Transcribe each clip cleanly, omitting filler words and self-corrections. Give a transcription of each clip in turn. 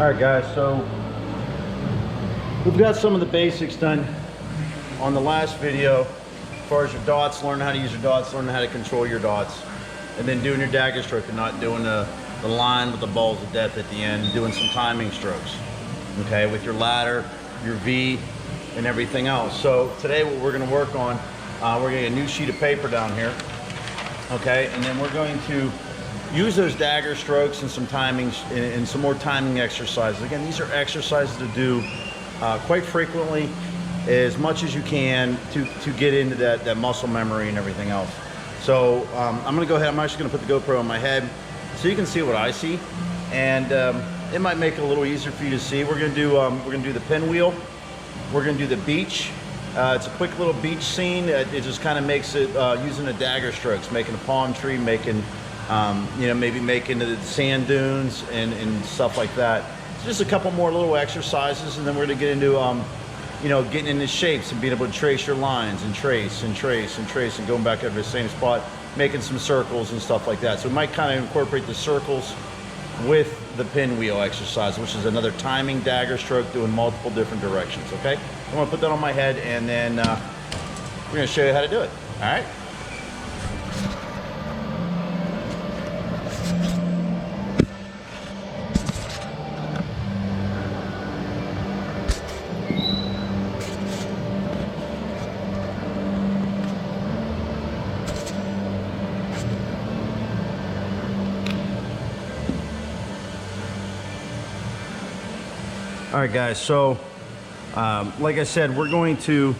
All right, guys, so we've got some of the basics done on the last video as far as your dots, learning how to use your dots, learning how to control your dots, and then doing your dagger stroke and not doing the line with the balls of death at the end, doing some timing strokes, okay, with your ladder, your V, and everything else. So today what we're gonna work on, we're gonna get a new sheet of paper down here, okay, and then we're going to use those dagger strokes and some timings and some more timing exercises. Again, these are exercises to do quite frequently, as much as you can to get into that muscle memory and everything else. So I'm gonna go ahead, I'm actually gonna put the GoPro on my head so you can see what I see, and it might make it a little easier for you to see. We're gonna do the pinwheel, we're gonna do the beach. It's a quick little beach scene. It just kind of makes it using the dagger strokes, making a palm tree, making you know, maybe making the sand dunes and stuff like that. So just a couple more little exercises, and then we're gonna get into you know, getting into shapes and being able to trace your lines and trace and trace and trace and going back over the same spot, making some circles and stuff like that. So we might kind of incorporate the circles with the pinwheel exercise, which is another timing dagger stroke doing multiple different directions, okay? I'm gonna put that on my head, and then we're gonna show you how to do it, all right? All right, guys, so like I said, we're going to,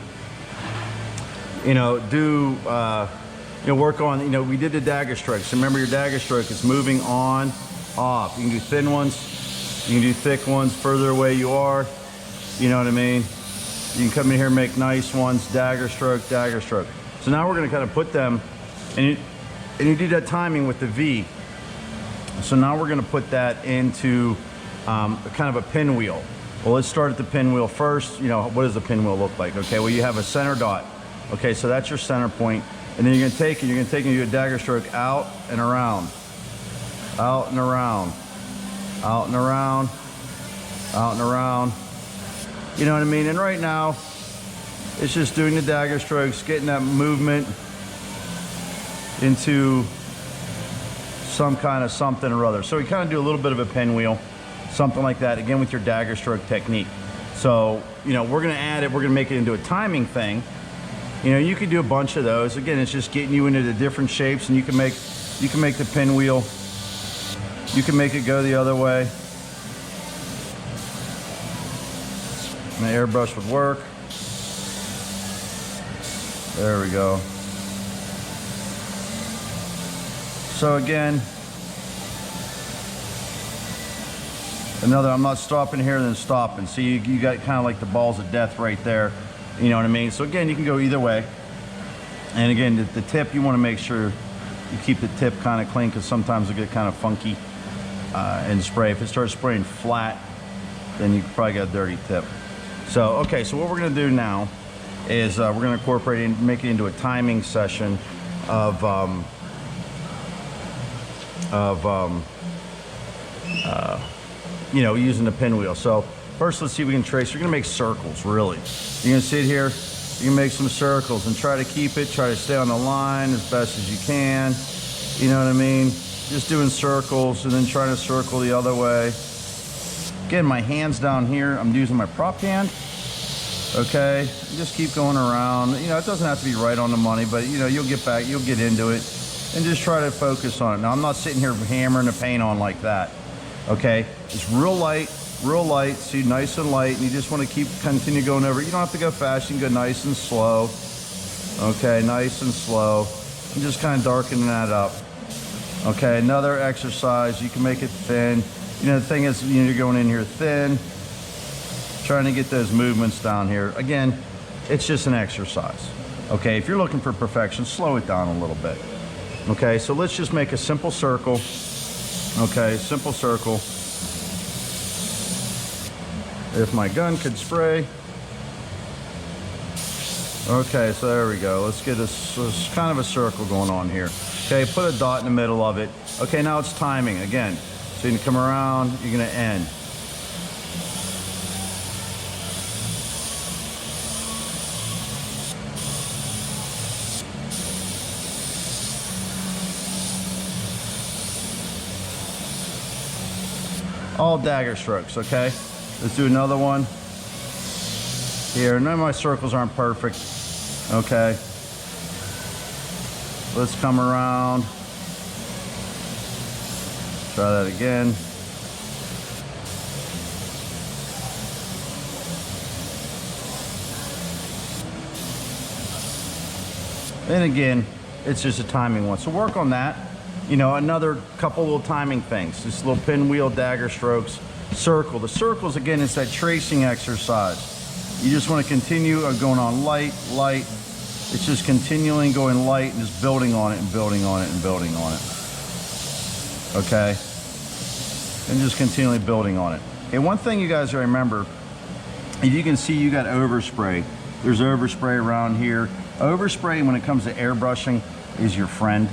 you know, do, you know, work on, you know, we did the dagger stroke. So remember, your dagger stroke is moving on, off. You can do thin ones, you can do thick ones, further away you are, you know what I mean? You can come in here and make nice ones, dagger stroke, dagger stroke. So now we're gonna kind of put them, and you do that timing with the V. So now we're gonna put that into kind of a pinwheel. Well, let's start at the pinwheel first. You know, what does the pinwheel look like? Okay, well, you have a center dot. Okay, so that's your center point. And then you're gonna take and do a dagger stroke out and around, out and around, out and around, out and around. You know what I mean? And right now, it's just doing the dagger strokes, getting that movement into some kind of something or other. So we kind of do a little bit of a pinwheel, something like that, again with your dagger stroke technique. So, you know, we're gonna add it, we're gonna make it into a timing thing. You know, you could do a bunch of those. Again, it's just getting you into the different shapes, and you can make the pinwheel, you can make it go the other way. And the airbrush would work. There we go. So again, another, I'm not stopping here and then stopping. See, you got kind of like the balls of death right there. You know what I mean? So again, you can go either way. And again, the tip, you want to make sure you keep the tip kind of clean, because sometimes it'll get kind of funky and spray. If it starts spraying flat, then you probably got a dirty tip. So, okay, so what we're going to do now is we're going to incorporate and make it into a timing session of you know, using the pinwheel. So first, let's see if we can trace. You're gonna make circles, really. You're gonna sit here, you can make some circles and try to keep it, try to stay on the line as best as you can. You know what I mean? Just doing circles and then trying to circle the other way. Again, my hand's down here. I'm using my prop hand. Okay, just keep going around. You know, it doesn't have to be right on the money, but you know, you'll get back, you'll get into it, and just try to focus on it. Now, I'm not sitting here hammering the paint on like that. Okay, it's real light, see, nice and light, and you just want to continue going over. You don't have to go fast, you can go nice and slow. Okay, nice and slow, and just kind of darkening that up. Okay, another exercise, you can make it thin. You know, the thing is, you know, you're going in here thin, trying to get those movements down here. Again, it's just an exercise. Okay, if you're looking for perfection, slow it down a little bit. Okay, so let's just make a simple circle. Okay, simple circle. If my gun could spray. Okay, so there we go. Let's get this kind of a circle going on here. Okay, put a dot in the middle of it. Okay, now it's timing again. So you're gonna come around, you're gonna end. all dagger strokes, okay? Let's do another one here. None of my circles aren't perfect, okay? Let's come around. Try that again. And again, it's just a timing one. So work on that. You know, another couple little timing things. Just little pinwheel, dagger strokes, circle. The circles, again, it's that tracing exercise. You just want to continue going on light, light. It's just continually going light and just building on it and building on it and building on it. Okay? And just continually building on it. Okay, one thing you guys gotta remember, if you can see, you got overspray. There's overspray around here. Overspray, when it comes to airbrushing, is your friend.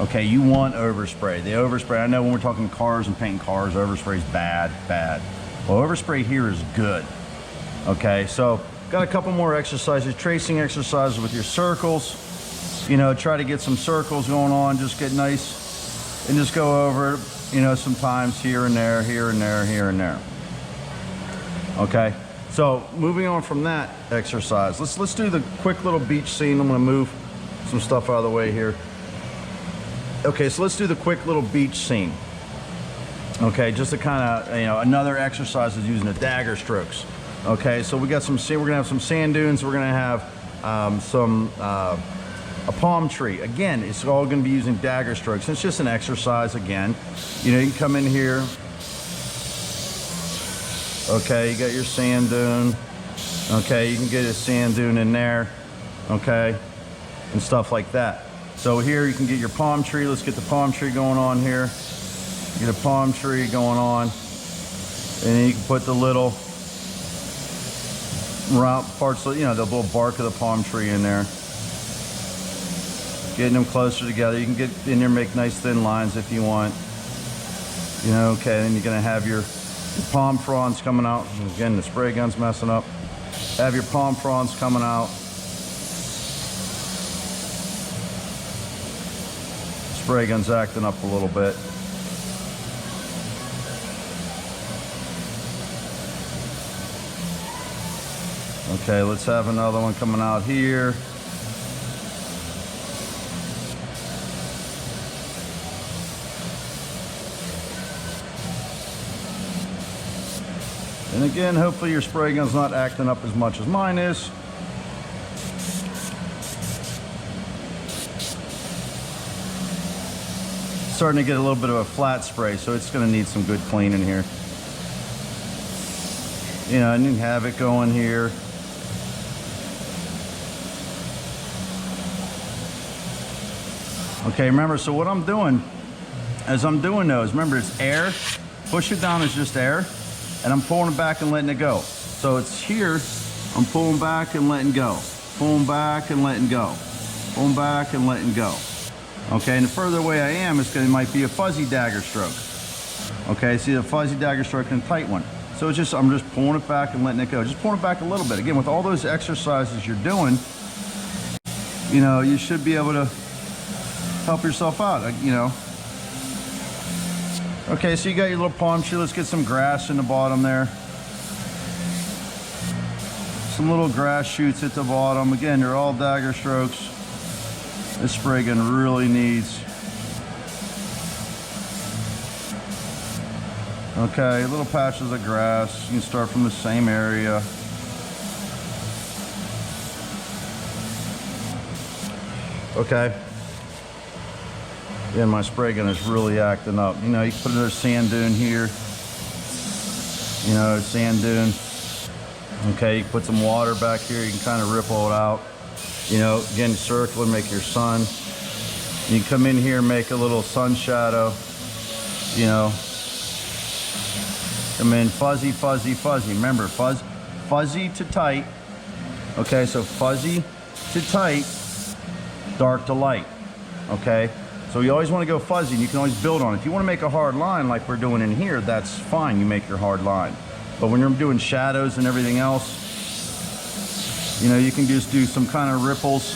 Okay, you want overspray. The overspray, I know when we're talking cars and painting cars, overspray is bad, bad. Well, overspray here is good. Okay, so got a couple more exercises, tracing exercises with your circles. You know, try to get some circles going on, just get nice and just go over it, you know, sometimes here and there, here and there, here and there. Okay. So moving on from that exercise, let's do the quick little beach scene. I'm gonna move some stuff out of the way here. Okay, so let's do the quick little beach scene. Okay, just to kind of, you know, another exercise is using the dagger strokes. Okay, so we got some, we're gonna have some sand dunes. We're gonna have a palm tree. Again, it's all gonna be using dagger strokes. It's just an exercise again. You know, you can come in here. Okay, you got your sand dune. Okay, you can get a sand dune in there. Okay, and stuff like that. So here you can get your palm tree. Let's get the palm tree going on here. Get a palm tree going on. And then you can put the little round parts, you know, the little bark of the palm tree in there. Getting them closer together. You can get in there, make nice thin lines if you want. You know, okay, then you're gonna have your palm fronds coming out. Again, the spray gun's messing up. Have your palm fronds coming out. Spray gun's acting up a little bit. Okay, let's have another one coming out here. And again, hopefully your spray gun's not acting up as much as mine is. Starting to get a little bit of a flat spray, so it's going to need some good cleaning here. You know, and you have it going here. Okay, remember, so what I'm doing, as I'm doing those, remember it's air, push it down is just air. And I'm pulling it back and letting it go. So it's here, I'm pulling back and letting go. Pulling back and letting go. Pulling back and letting go. Okay, and the further away I am, it might be a fuzzy dagger stroke. Okay, see the fuzzy dagger stroke and a tight one. So it's just, I'm just pulling it back and letting it go. Just pulling it back a little bit. Again, with all those exercises you're doing, you know, you should be able to help yourself out, you know. Okay, so you got your little palm tree. Let's get some grass in the bottom there. Some little grass shoots at the bottom. Again, they're all dagger strokes. This spray gun really needs. Okay, little patches of grass. You can start from the same area. Okay. Yeah, my spray gun is really acting up. You know, you can put another sand dune here. You know, sand dune. Okay, you put some water back here. You can kind of ripple it out. You know, again, circle and make your sun. You can come in here and make a little sun shadow. You know, come in fuzzy, fuzzy, fuzzy. Remember, fuzzy to tight. Okay, so fuzzy to tight, dark to light. Okay. So you always want to go fuzzy, and you can always build on it. If you want to make a hard line like we're doing in here, that's fine, you make your hard line. But when you're doing shadows and everything else, you know, you can just do some kind of ripples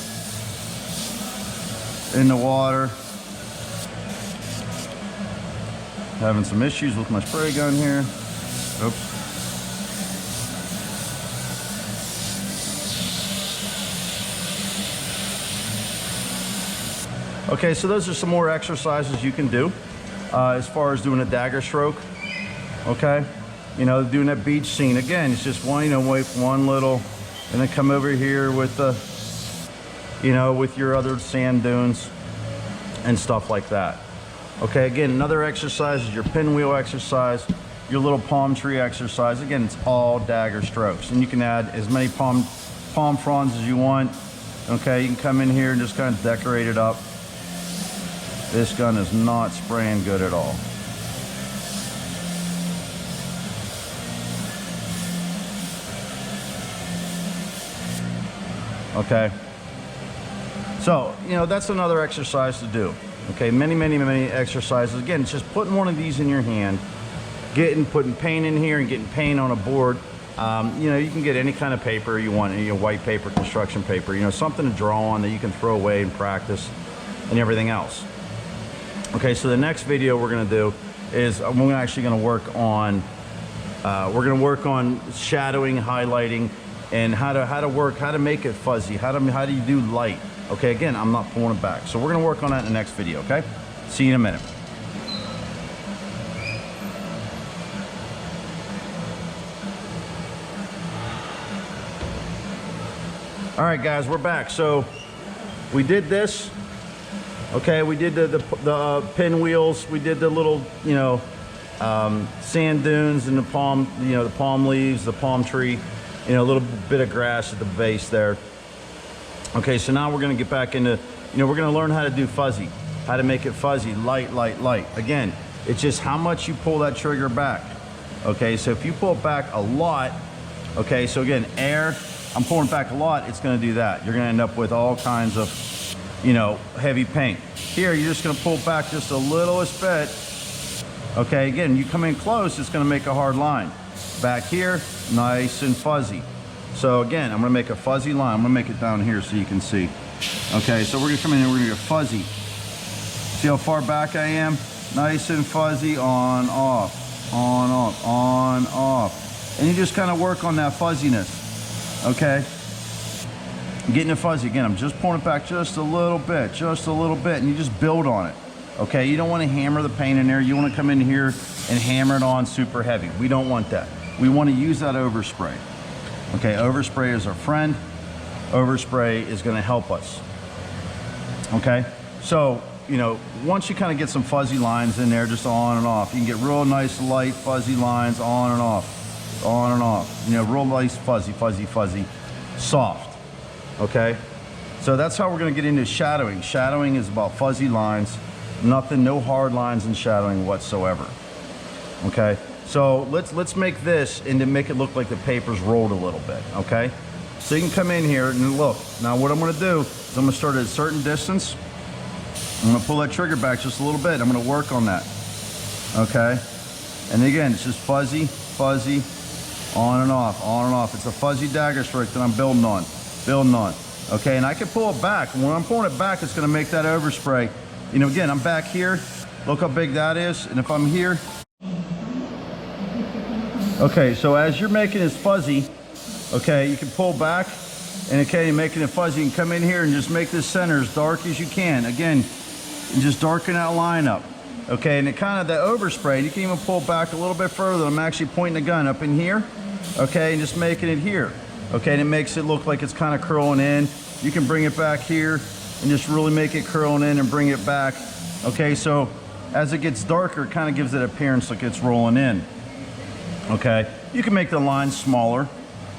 in the water. Having some issues with my spray gun here. Oops. Okay, so those are some more exercises you can do as far as doing a dagger stroke. Okay, you know, doing that beach scene again. It's just one, you know, wait one little, and then come over here with the, you know, with your other sand dunes and stuff like that. Okay, again, another exercise is your pinwheel exercise, your little palm tree exercise. Again, it's all dagger strokes, and you can add as many palm fronds as you want. Okay, you can come in here and just kind of decorate it up. This gun is not spraying good at all. Okay, so you know, that's another exercise to do. Okay, many exercises. Again, it's just putting one of these in your hand, putting paint in here and getting paint on a board. You know, you can get any kind of paper you want, you know, white paper, construction paper, you know, something to draw on that you can throw away and practice and everything else. Okay, so the next video we're going to do is we're actually going to work on shadowing, highlighting, and how to make it fuzzy. How do you do light? Okay, again, I'm not pulling it back, so we're going to work on that in the next video. Okay, see you in a minute. All right, guys, we're back. So we did this. Okay, we did the pinwheels, we did the little, you know, sand dunes and the palm, you know, the palm leaves, the palm tree, you know, a little bit of grass at the base there. Okay, so now we're gonna get back into, you know, we're gonna learn how to do fuzzy, how to make it fuzzy, light. Again, it's just how much you pull that trigger back. Okay, so if you pull it back a lot, okay, so again, air, I'm pulling back a lot, it's gonna do that. You're gonna end up with all kinds of, you know, heavy paint. Here, you're just gonna pull back just a littlest bit. Okay, again, you come in close, it's gonna make a hard line. Back here, nice and fuzzy. So again, I'm gonna make a fuzzy line. I'm gonna make it down here so you can see. Okay, so we're gonna come in and we're gonna get fuzzy. See how far back I am? Nice and fuzzy, on, off, on, off, on, off. And you just kind of work on that fuzziness, okay? Getting it fuzzy. Again, I'm just pulling it back just a little bit, and you just build on it. Okay, you don't want to hammer the paint in there. You want to come in here and hammer it on super heavy. We don't want that. We want to use that overspray. Okay, overspray is our friend. Overspray is going to help us. Okay, so, you know, once you kind of get some fuzzy lines in there, just on and off, you can get real nice light fuzzy lines on and off, on and off. You know, real nice fuzzy, soft. Okay, so that's how we're going to get into shadowing. Shadowing is about fuzzy lines, no hard lines in shadowing whatsoever. Okay, so let's make this and to make it look like the paper's rolled a little bit. Okay, so you can come in here and look. Now what I'm going to do is I'm going to start at a certain distance. I'm going to pull that trigger back just a little bit. I'm going to work on that. Okay, and again, it's just fuzzy, on and off. It's a fuzzy dagger stroke that I'm building on. Okay, and I can pull it back. When I'm pulling it back, it's going to make that overspray. You know, again, I'm back here. Look how big that is. And if I'm here. Okay, so as you're making this fuzzy, okay, you can pull back. And okay, you're making it fuzzy. You can come in here and just make this center as dark as you can. Again, and just darken that line up. Okay, and it kind of, that overspray, you can even pull back a little bit further. I'm actually pointing the gun up in here. Okay, and just making it here. Okay, and it makes it look like it's kind of curling in. You can bring it back here and just really make it curling in and bring it back. Okay, so as it gets darker, it kind of gives it appearance like it's rolling in. Okay, you can make the line smaller.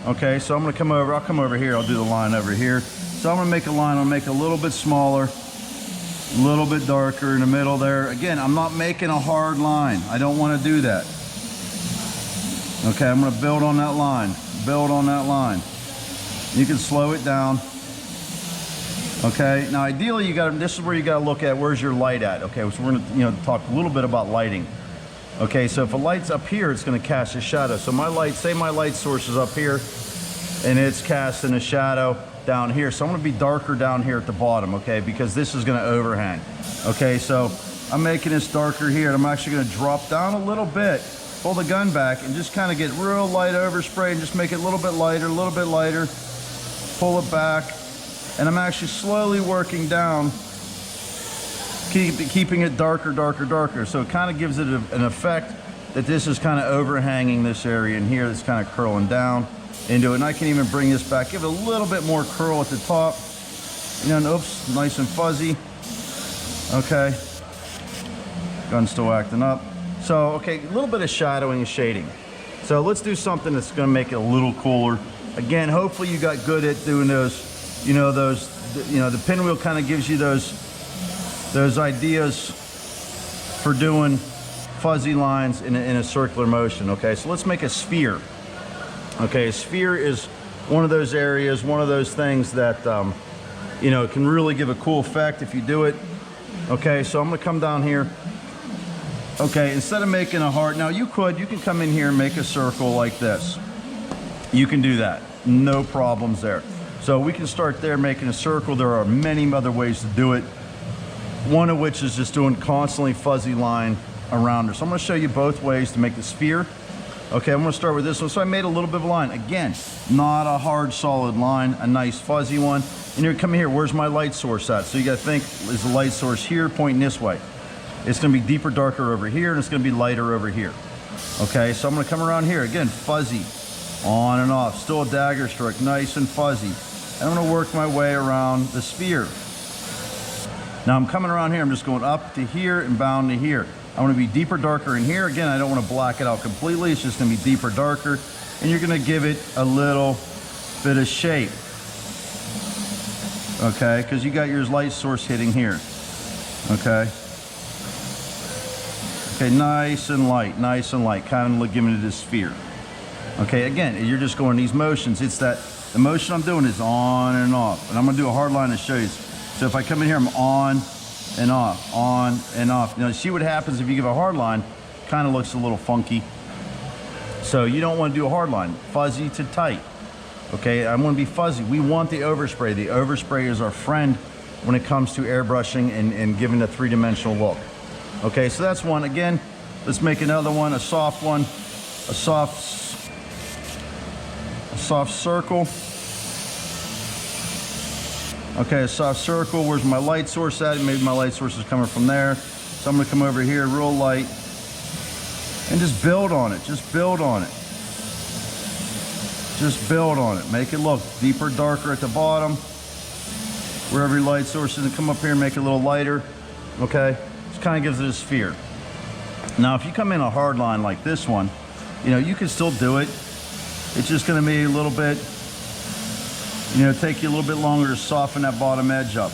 Okay, so I'm gonna come over, I'll come over here, I'll do the line over here. So I'm gonna make a line, I'll make it a little bit smaller, a little bit darker in the middle there. Again, I'm not making a hard line. I don't wanna do that. Okay, I'm gonna build on that line. Build on that line. You can slow it down. Okay, now ideally you got, this is where you got to look at where's your light at. Okay, so we're going to, you know, talk a little bit about lighting. Okay, so if a light's up here, it's going to cast a shadow. So my light, say my light source is up here and it's casting a shadow down here. So I'm going to be darker down here at the bottom, okay, because this is going to overhang. Okay, so I'm making this darker here, and I'm actually gonna drop down a little bit, pull the gun back, and just kind of get real light overspray and just make it a little bit lighter, pull it back, and I'm actually slowly working down, keeping it darker. So it kind of gives it an effect that this is kind of overhanging this area in here that's kind of curling down into it. And I can even bring this back, give it a little bit more curl at the top. You know, and oops, nice and fuzzy. Okay. Gun's still acting up. So, okay, a little bit of shadowing and shading. So let's do something that's gonna make it a little cooler. Again, hopefully you got good at doing those, the pinwheel kind of gives you those ideas for doing fuzzy lines in a circular motion. Okay, so let's make a sphere. Okay, a sphere is one of those areas, one of those things that, can really give a cool effect if you do it. Okay, so I'm gonna come down here. Okay, instead of making a heart, now you can come in here and make a circle like this. You can do that, no problems there. So we can start there making a circle. There are many other ways to do it. One of which is just doing constantly fuzzy line around her. So I'm gonna show you both ways to make the sphere. Okay, I'm gonna start with this one. So I made a little bit of a line. Again, not a hard, solid line, a nice fuzzy one. And you're coming here, where's my light source at? So you gotta think, is the light source here, pointing this way? It's gonna be deeper, darker over here, and it's gonna be lighter over here. Okay, so I'm gonna come around here, again, fuzzy, on and off, still a dagger stroke, nice and fuzzy. And I'm gonna work my way around the sphere. Now I'm coming around here, I'm just going up to here and bound to here. I wanna be deeper, darker in here. Again, I don't wanna black it out completely, it's just gonna be deeper, darker, and you're gonna give it a little bit of shape. Okay, because you got your light source hitting here. Okay. Okay, nice and light, kind of giving it a sphere. Okay, again, you're just going these motions. It's that, the motion I'm doing is on and off. And I'm gonna do a hard line to show you. So if I come in here, I'm on and off, on and off. Now see what happens if you give a hard line, kind of looks a little funky. So you don't want to do a hard line, fuzzy to tight. Okay, I want to be fuzzy. We want the overspray. The overspray is our friend when it comes to airbrushing and giving a three-dimensional look. Okay, so that's one. Again, let's make another one, a soft one, a soft circle. Okay, a soft circle. Where's my light source at? Maybe my light source is coming from there. So I'm gonna come over here real light and just build on it. Just build on it. Just build on it. Make it look deeper, darker at the bottom. Wherever your light source is, and come up here and make it a little lighter. Okay, just kind of gives it a sphere. Now, if you come in a hard line like this one, you can still do it. It's just gonna be a little bit, take you a little bit longer to soften that bottom edge up.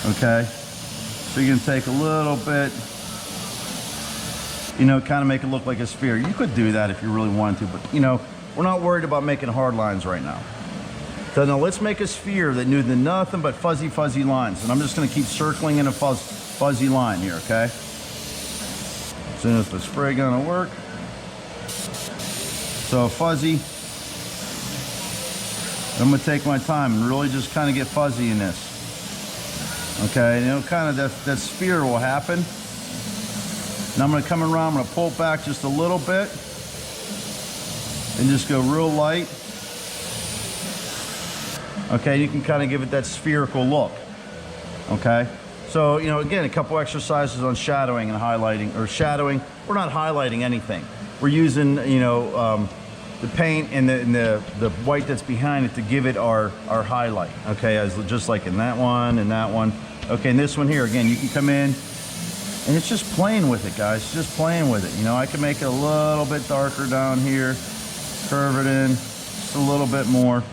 Okay, so you can take a little bit, kind of make it look like a sphere. You could do that if you really wanted to, but we're not worried about making hard lines right now. So now let's make a sphere that knew nothing but fuzzy lines. And I'm just gonna keep circling in a fuzzy line here, okay? As soon as the spray gun will work. So fuzzy. I'm gonna take my time and really just kind of get fuzzy in this. Okay, and that sphere will happen. And I'm gonna come around, I'm gonna pull it back just a little bit and just go real light. Okay, you can kind of give it that spherical look. Okay, so again, a couple exercises on shadowing and highlighting, or shadowing. We're not highlighting anything. We're using the paint and the white that's behind it to give it our highlight. Okay, as just like in that one and that one. Okay, and this one here, again, you can come in and it's just playing with it, guys. Just playing with it. I can make it a little bit darker down here, curve it in just a little bit more.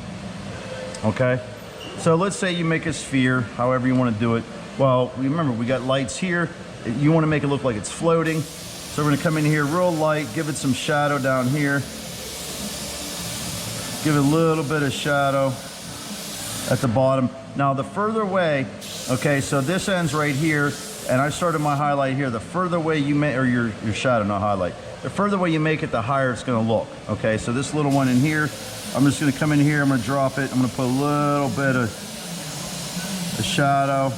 Okay, so let's say you make a sphere, however you want to do it. Well, remember, we got lights here. You want to make it look like it's floating. So we're going to come in here real light, give it some shadow down here. Give it a little bit of shadow at the bottom. Now, the further away, okay, so this ends right here, and I started my highlight here. The further away you make, or your shadow, not highlight. The further away you make it, the higher it's going to look. Okay, so this little one in here, I'm just going to come in here, I'm going to drop it, I'm going to put a little bit of shadow.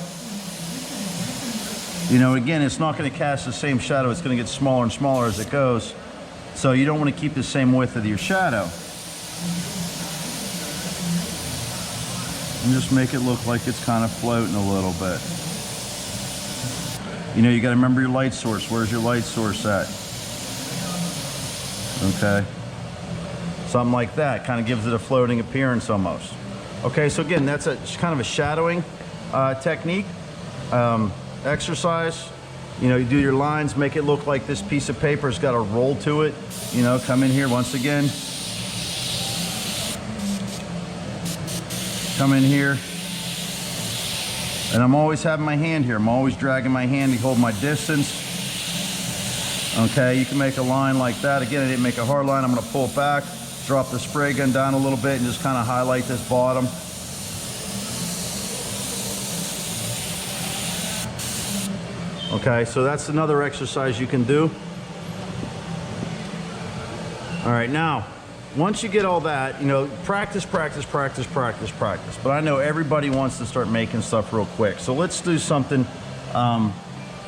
You know, again, it's not going to cast the same shadow. It's going to get smaller and smaller as it goes. So you don't want to keep the same width of your shadow. And just make it look like it's kind of floating a little bit. You know, you got to remember your light source. Where's your light source at? Okay. Something like that kind of gives it a floating appearance almost. Okay, so again, that's kind of a shadowing technique. Exercise. You know, you do your lines, make it look like this piece of paper has got a roll to it. You know, come in here once again. Come in here. And I'm always having my hand here. I'm always dragging my hand to hold my distance. Okay, you can make a line like that. Again, I didn't make a hard line. I'm going to pull it back, drop the spray gun down a little bit, and just kind of highlight this bottom. Okay, so that's another exercise you can do. All right, now, once you get all that, you know, practice. But I know everybody wants to start making stuff real quick. So let's do something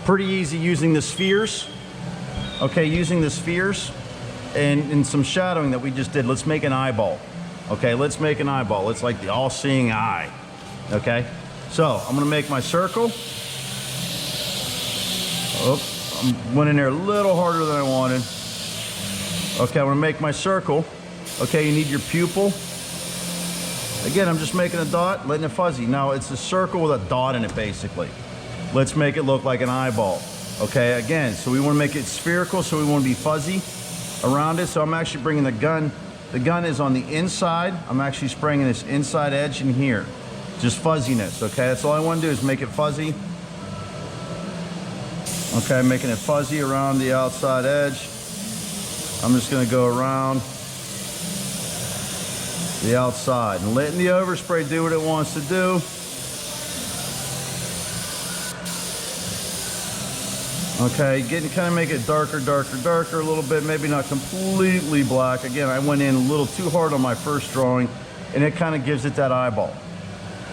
pretty easy using the spheres. Okay, using the spheres and some shadowing that we just did. Let's make an eyeball. Okay, let's make an eyeball. It's like the all-seeing eye. Okay, so I'm gonna make my circle. Oh, I went in there a little harder than I wanted. Okay, I'm gonna make my circle. Okay, you need your pupil. Again, I'm just making a dot, letting it fuzzy. Now, it's a circle with a dot in it, basically. Let's make it look like an eyeball. Okay, again, so we wanna make it spherical, so we wanna be fuzzy around it. So I'm actually bringing the gun. The gun is on the inside. I'm actually spraying this inside edge in here. Just fuzziness, okay? That's all I wanna do is make it fuzzy. Okay, making it fuzzy around the outside edge. I'm just gonna go around the outside and letting the overspray do what it wants to do. Okay, kind of make it darker a little bit, maybe not completely black. Again, I went in a little too hard on my first drawing, and it kind of gives it that eyeball.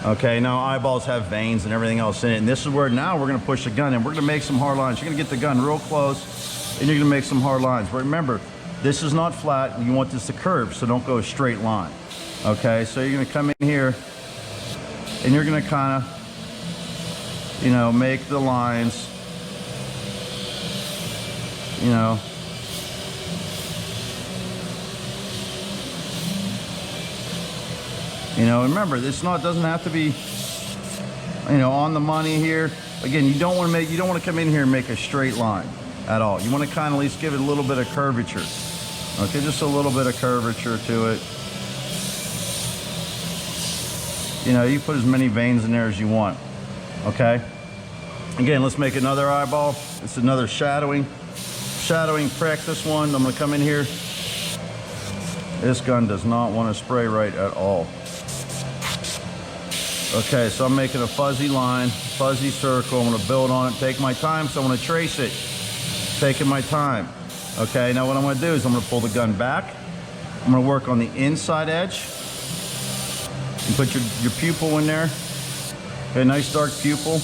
Okay, now eyeballs have veins and everything else in it, and this is where now we're gonna push the gun in. We're gonna make some hard lines. You're gonna get the gun real close, and you're gonna make some hard lines. But remember, this is not flat. You want this to curve, so don't go a straight line. Okay, so you're gonna come in here, and you're gonna kind of, you know, make the lines, you know. You know, remember, this doesn't have to be, you know, on the money here. Again, you don't want to come in here and make a straight line at all. You want to kind of at least give it a little bit of curvature. Okay, just a little bit of curvature to it. You know, you put as many veins in there as you want. Okay. Again, let's make another eyeball. It's another shadowing practice one. I'm going to come in here. This gun does not want to spray right at all. Okay, so I'm making a fuzzy line, fuzzy circle. I'm gonna build on it, take my time, so I'm gonna trace it. Taking my time. Okay, now what I'm gonna do is I'm gonna pull the gun back. I'm gonna work on the inside edge. And put your pupil in there. Okay, nice dark pupil.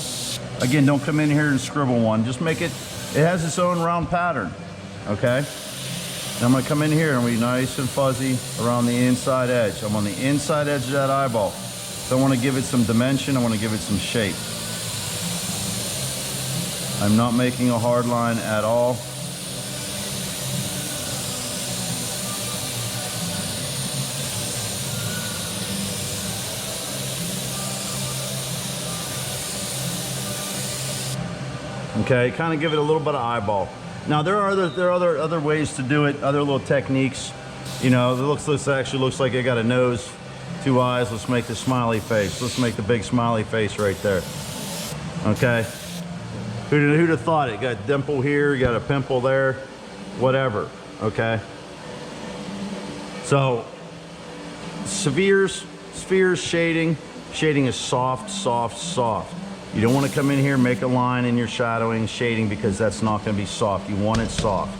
Again, don't come in here and scribble one. Just make it, it has its own round pattern. Okay? And I'm gonna come in here and be nice and fuzzy around the inside edge. I'm on the inside edge of that eyeball. So I want to give it some dimension. I want to give it some shape. I'm not making a hard line at all. Okay, kind of give it a little bit of eyeball. Now there are other ways to do it, other little techniques. You know, it actually looks like I got a nose, 2 eyes. Let's make the smiley face. Let's make the big smiley face right there. Okay. Who'd have thought it? Got a dimple here, you got a pimple there, whatever. Okay. So spheres, shading. Shading is soft. You don't want to come in here and make a line in your shadowing, shading, because that's not going to be soft. You want it soft.